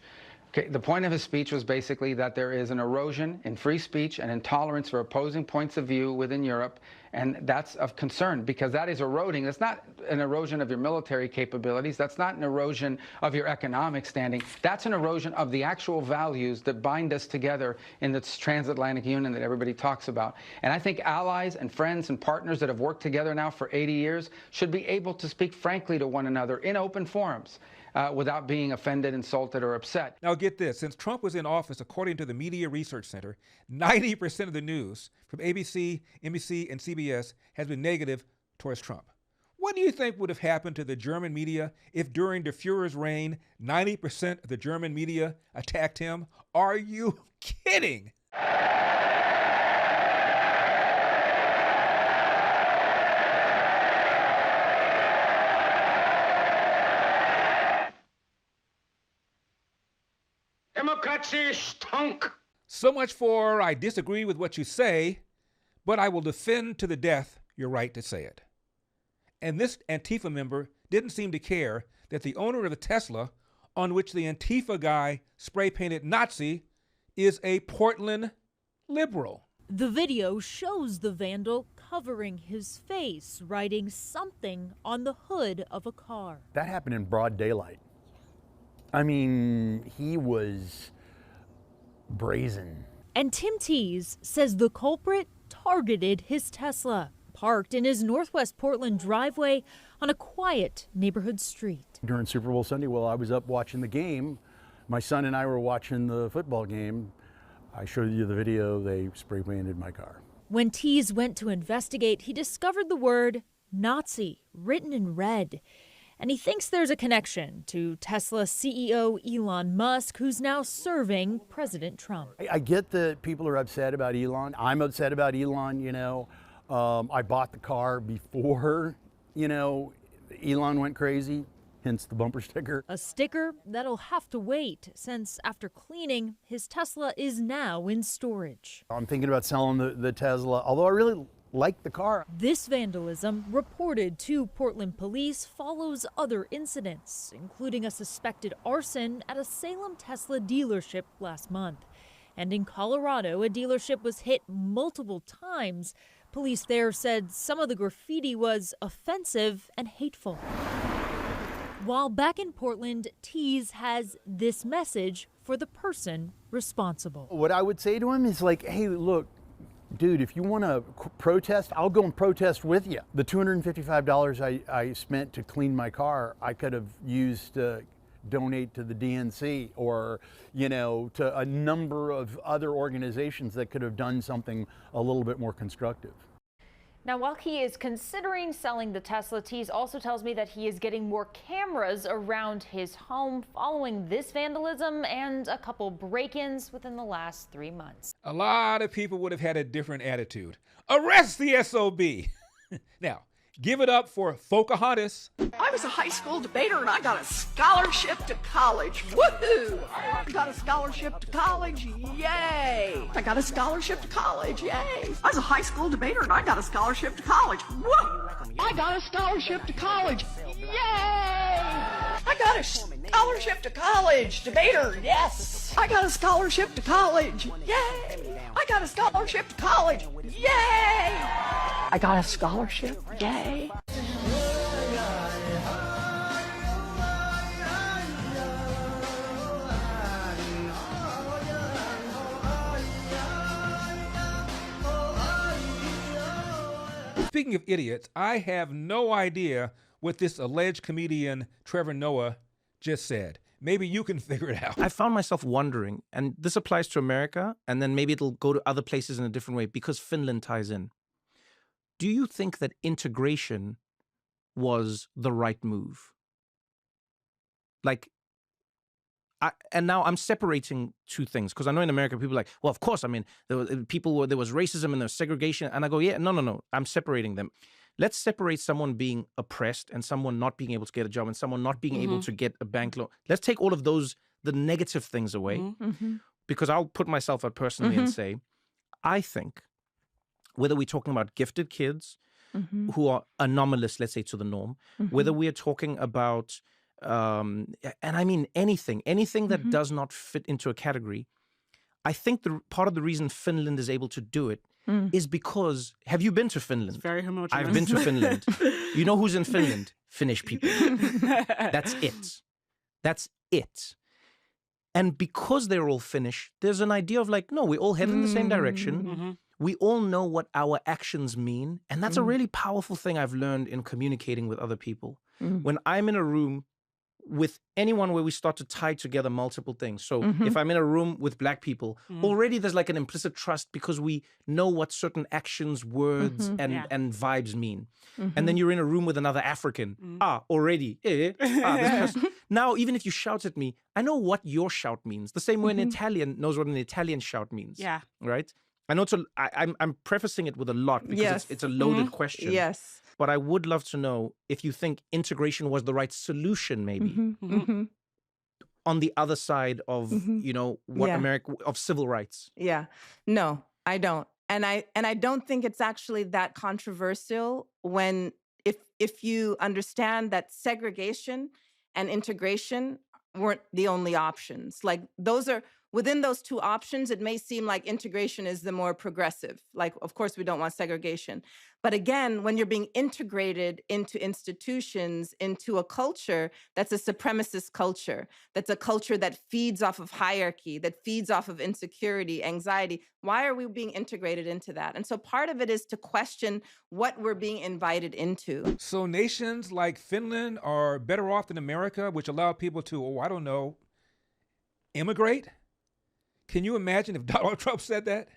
Okay, the point of his speech was basically that there is an erosion in free speech and intolerance for opposing points of view within Europe, and that's of concern because that is eroding. That's not an erosion of your military capabilities. That's not an erosion of your economic standing. That's an erosion of the actual values that bind us together in this transatlantic union that everybody talks about. And I think allies and friends and partners that have worked together now for 80 years should be able to speak frankly to one another in open forums. Without being offended, insulted, or upset. Now get this, since Trump was in office, according to the Media Research Center, 90% of the news from ABC, NBC, and CBS has been negative towards Trump. What do you think would have happened to the German media if during the Fuhrer's reign, 90% of the German media attacked him? Are you kidding? Democracy stunk. So much for I disagree with what you say, but I will defend to the death your right to say it. And this Antifa member didn't seem to care that the owner of a Tesla on which the Antifa guy spray-painted Nazi is a Portland liberal. The video shows the vandal covering his face, writing something on the hood of a car. That happened in broad daylight. I mean, he was brazen. And Tim Tees says the culprit targeted his Tesla, parked in his Northwest Portland driveway on a quiet neighborhood street. During Super Bowl Sunday, while I was up watching the game, my son and I were watching the football game. I showed you the video, they spray painted my car. When Tees went to investigate, he discovered the word Nazi written in red. And he thinks there's a connection to Tesla CEO Elon Musk, who's now serving President Trump. I get that people are upset about Elon. I'm upset about Elon, you know. I bought the car before, you know, Elon went crazy, hence the bumper sticker. A sticker that'll have to wait, since after cleaning, his Tesla is now in storage. I'm thinking about selling the Tesla, although I really like the car. This vandalism, reported to Portland police, follows other incidents, including a suspected arson at a Salem Tesla dealership last month. And in Colorado, a dealership was hit multiple times. Police there said some of the graffiti was offensive and hateful. While back in Portland, Tees has this message for the person responsible. What I would say to him is like, hey, look, dude, if you want to protest, I'll go and protest with you. The $255 I spent to clean my car, I could have used to donate to the DNC or, you know, to a number of other organizations that could have done something a little bit more constructive. Now, while he is considering selling the Tesla, Tees also tells me that he is getting more cameras around his home following this vandalism and a couple break-ins within the last 3 months. A lot of people would have had a different attitude. Arrest the SOB! Now, give it up for Pocahontas. I was a high school debater and I got a scholarship to college. Woohoo! I got a scholarship to college. Yay! I got a scholarship to college. Yay! I was a high school debater and I got a scholarship to college. Woo! I got a scholarship to college. Yay! I got a scholarship to college. Debater, yes! I got a scholarship to college. Yay! I got a scholarship to college. Yay! I got a scholarship. Yay! Speaking of idiots, I have no idea what this alleged comedian Trevor Noah just said. Maybe you can figure it out. I found myself wondering, and this applies to America, and then maybe it'll go to other places in a different way because Finland ties in. Do you think that integration was the right move? Like, and now I'm separating two things because I know in America people are like, well, of course, I mean, there was racism and there was segregation, and I go, yeah, no, I'm separating them. Let's separate someone being oppressed and someone not being able to get a job and someone not being able to get a bank loan. Let's take all of those, the negative things away, because I'll put myself out personally and say, I think whether we're talking about gifted kids who are anomalous, let's say, to the norm, whether we are talking about, and I mean anything that does not fit into a category, I think part of the reason Finland is able to do it is because, have you been to Finland? It's very homogeneous. I've been to Finland. You know who's in Finland? Finnish people. That's it. That's it. And because they're all Finnish, there's an idea of like, no, we all head in the same direction. We all know what our actions mean. And that's a really powerful thing I've learned in communicating with other people. When I'm in a room with anyone where we start to tie together multiple things. So Mhm. if I'm in a room with Black people, Mhm. already there's like an implicit trust because we know what certain actions, words, Mhm. and, Yeah. and vibes mean. Mhm. And then you're in a room with another African. Already. This person. Now, even if you shout at me, I know what your shout means. The same way an Mhm. Italian knows what an Italian shout means. Yeah. Right? I know I'm prefacing it with a lot because Yes. it's a loaded Mhm. question. Yes. But I would love to know if you think integration was the right solution, maybe, Mhm. Mhm. on the other side of, Mhm. what Yeah. America, of civil rights. Yeah. No, I don't. And I don't think it's actually that controversial when if you understand that segregation and integration weren't the only options. Like those are within those two options, it may seem like integration is the more progressive. Like, of course, we don't want segregation. But again, when you're being integrated into institutions, into a culture that's a supremacist culture, that's a culture that feeds off of hierarchy, that feeds off of insecurity, anxiety, why are we being integrated into that? And so part of it is to question what we're being invited into. So nations like Finland are better off than America, which allow people to, immigrate? Can you imagine if Donald Trump said that?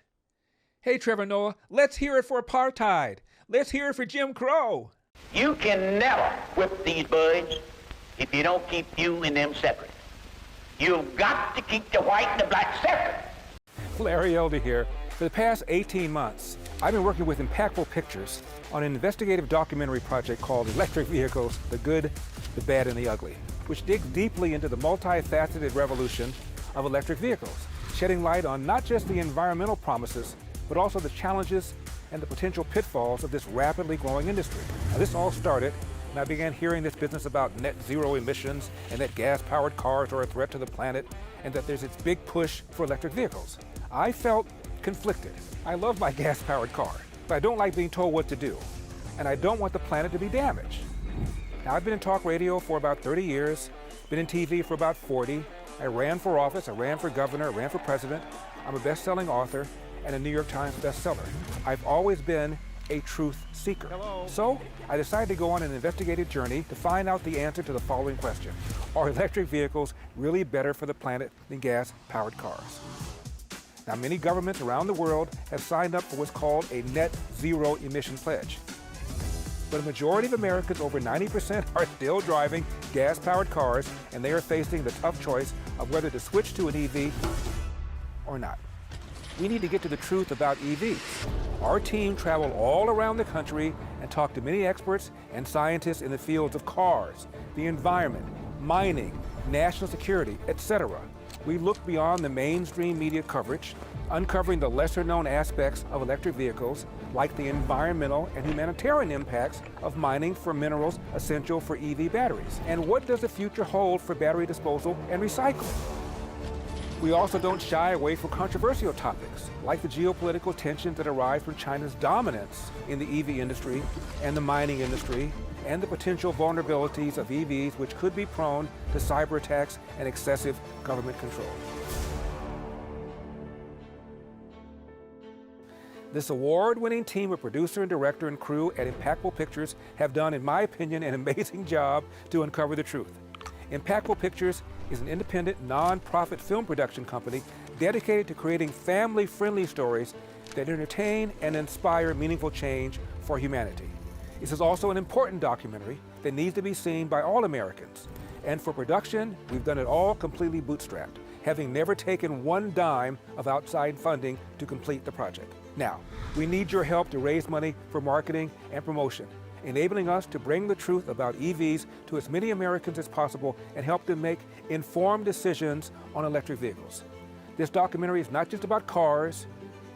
Hey, Trevor Noah, let's hear it for apartheid. Let's hear it for Jim Crow. You can never whip these birds if you don't keep you and them separate. You've got to keep the white and the black separate. Larry Elder here. For the past 18 months, I've been working with Impactful Pictures on an investigative documentary project called Electric Vehicles, the Good, the Bad, and the Ugly, which digs deeply into the multifaceted revolution of electric vehicles, shedding light on not just the environmental promises, but also the challenges and the potential pitfalls of this rapidly growing industry. Now, this all started when I began hearing this business about net zero emissions and that gas-powered cars are a threat to the planet and that there's this big push for electric vehicles. I felt conflicted. I love my gas-powered car, but I don't like being told what to do. And I don't want the planet to be damaged. Now, I've been in talk radio for about 30 years, been in TV for about 40. I ran for office, I ran for governor, I ran for president. I'm a best-selling author and a New York Times bestseller. I've always been a truth seeker. So I decided to go on an investigative journey to find out the answer to the following question. Are electric vehicles really better for the planet than gas-powered cars? Now, many governments around the world have signed up for what's called a net zero emission pledge. But a majority of Americans, over 90%, are still driving gas-powered cars, and they are facing the tough choice of whether to switch to an EV or not. We need to get to the truth about EVs. Our team traveled all around the country and talked to many experts and scientists in the fields of cars, the environment, mining, national security, etc. We looked beyond the mainstream media coverage, uncovering the lesser-known aspects of electric vehicles, like the environmental and humanitarian impacts of mining for minerals essential for EV batteries. And what does the future hold for battery disposal and recycling? We also don't shy away from controversial topics, like the geopolitical tensions that arise from China's dominance in the EV industry and the mining industry, and the potential vulnerabilities of EVs which could be prone to cyber attacks and excessive government control. This award-winning team of producer and director and crew at Impactful Pictures have done, in my opinion, an amazing job to uncover the truth. Impactful Pictures is an independent, non-profit film production company dedicated to creating family-friendly stories that entertain and inspire meaningful change for humanity. This is also an important documentary that needs to be seen by all Americans. And for production, we've done it all completely bootstrapped, having never taken one dime of outside funding to complete the project. Now, we need your help to raise money for marketing and promotion, enabling us to bring the truth about EVs to as many Americans as possible and help them make informed decisions on electric vehicles. This documentary is not just about cars,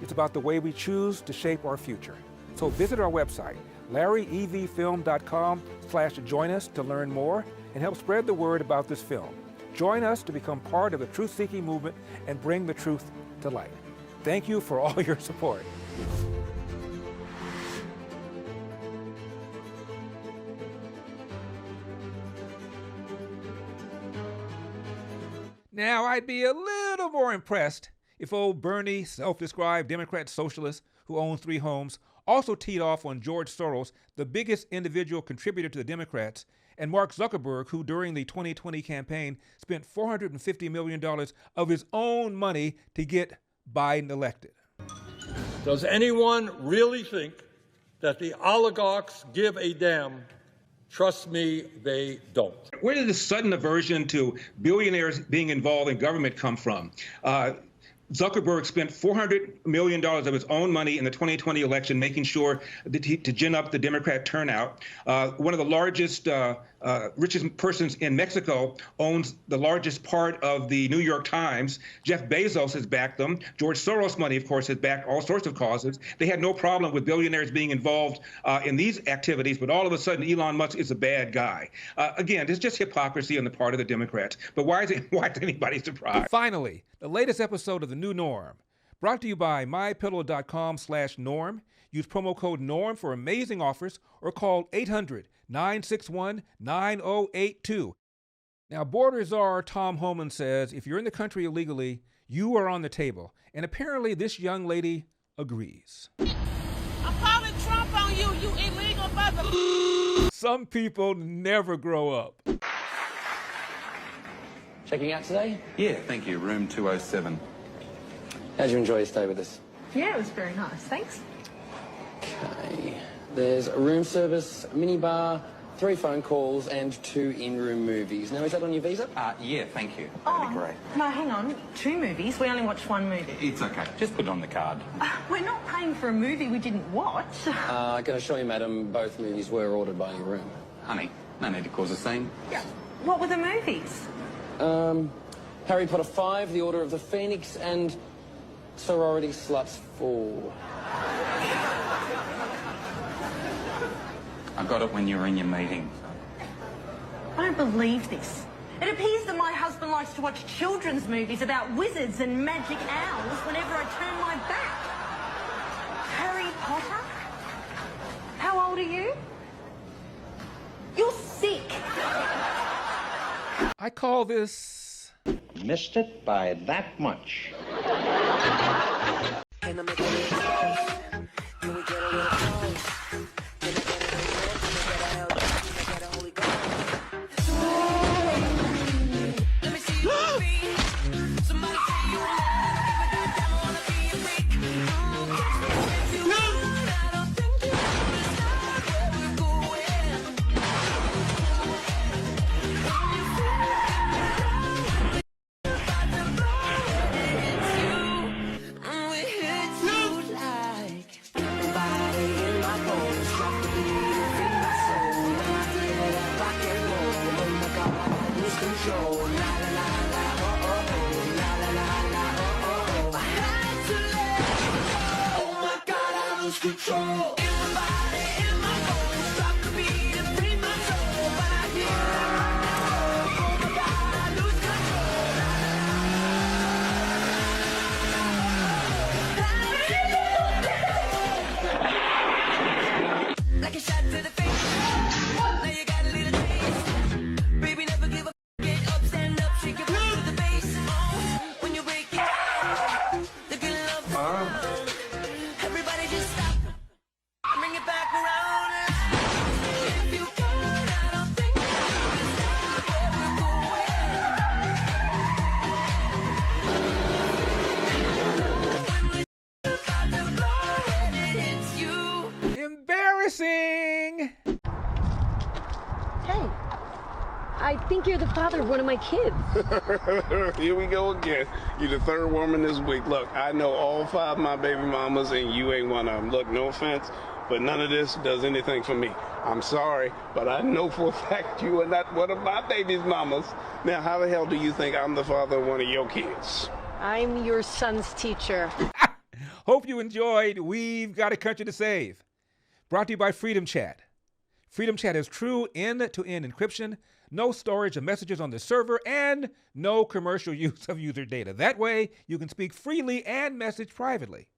it's about the way we choose to shape our future. So visit our website, larryevfilm.com/join us to learn more and help spread the word about this film. Join us to become part of the truth-seeking movement and bring the truth to light. Thank you for all your support. Now, I'd be a little more impressed if old Bernie, self-described Democrat socialist who owns 3 homes, also teed off on George Soros, the biggest individual contributor to the Democrats, and Mark Zuckerberg, who during the 2020 campaign spent $450 million of his own money to get Biden elected. Does anyone really think that the oligarchs give a damn? Trust me, they don't. Where did this sudden aversion to billionaires being involved in government come from? Zuckerberg spent $400 million of his own money in the 2020 election, making sure to gin up the Democrat turnout. One of the largest, richest persons in Mexico owns the largest part of the New York Times. Jeff Bezos has backed them. George Soros' money, of course, has backed all sorts of causes. They had no problem with billionaires being involved in these activities, but all of a sudden, Elon Musk is a bad guy. Again, it's just hypocrisy on the part of the Democrats. But why is anybody surprised? Finally, the latest episode of The New Norm, brought to you by mypillow.com/norm. Use promo code NORM for amazing offers or call 800-961-9082. Now, border czar Tom Homan says if you're in the country illegally, you are on the table. And apparently this young lady agrees. I'm calling Trump on you, you illegal mother. Some people never grow up. Checking out today? Yeah, thank you. Room 207. How'd you enjoy your stay with us? Yeah, it was very nice. Thanks. Okay. There's a room service, a minibar, 3 phone calls, and 2 in-room movies. Now, is that on your visa? Yeah, thank you. That'd be great. No, hang on. 2 movies? We only watched 1 movie. It's okay. Just put it on the card. We're not paying for a movie we didn't watch. I can assure you, madam, both movies were ordered by your room. Honey, no need to cause a scene. Yeah. What were the movies? Harry Potter 5, The Order of the Phoenix, and Sorority Sluts 4. I got it when you were in your meeting. I don't believe this. It appears that my husband likes to watch children's movies about wizards and magic owls whenever I turn my back. Harry Potter? How old are you? You're sick. I call this... Missed it by that much. Can I make a little toast? Can we get a little toast? Can I get a amen? Can I get a hell yeah? Can I get a Holy Ghost? Let me see your feet. Somebody say you alive. Give me that down, I wanna be a freak. Oh, catch me if you want. I don't think you understand where we're going. Control. Everybody in my bones, drop the beat and free my soul. But I can't right now. Oh my God, I lose control. Like a shot to the face. Now you got a little taste. Baby, never give up. Get up, stand up, shake your butt to the base. When you break it down, the good love. Everybody just stop. Bring it back around. If you can, I don't think you understand where we're going. When we're about to blow and it hits you. Embarrassing! Hey, I think you're the father of one of my kids. Here we go again. You're the 3rd woman this week. Look, I know all 5 of my baby mamas, and you ain't one of them. Look, no offense, but none of this does anything for me. I'm sorry, but I know for a fact you are not one of my baby's mamas. Now, how the hell do you think I'm the father of one of your kids? I'm your son's teacher. Hope you enjoyed We've Got a Country to Save. Brought to you by Freedom Chat. Freedom Chat has true end-to-end encryption, no storage of messages on the server, and no commercial use of user data. That way, you can speak freely and message privately.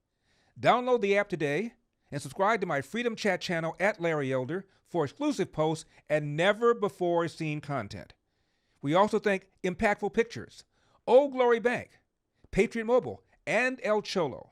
Download the app today and subscribe to my Freedom Chat channel at Larry Elder for exclusive posts and never-before-seen content. We also thank Impactful Pictures, Old Glory Bank, Patriot Mobile, and El Cholo.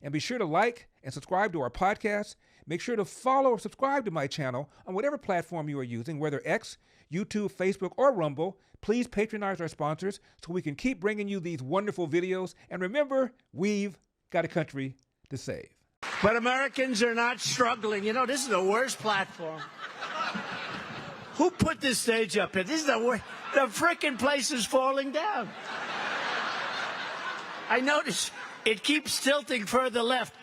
And be sure to like and subscribe to our podcast. Make sure to follow or subscribe to my channel on whatever platform you are using, whether X, YouTube, Facebook, or Rumble. Please patronize our sponsors so we can keep bringing you these wonderful videos. And remember, we've got a country to save. But Americans are not struggling. You know, this is the worst platform. Who put this stage up here? This is the worst. The frickin' place is falling down. I notice it keeps tilting further left.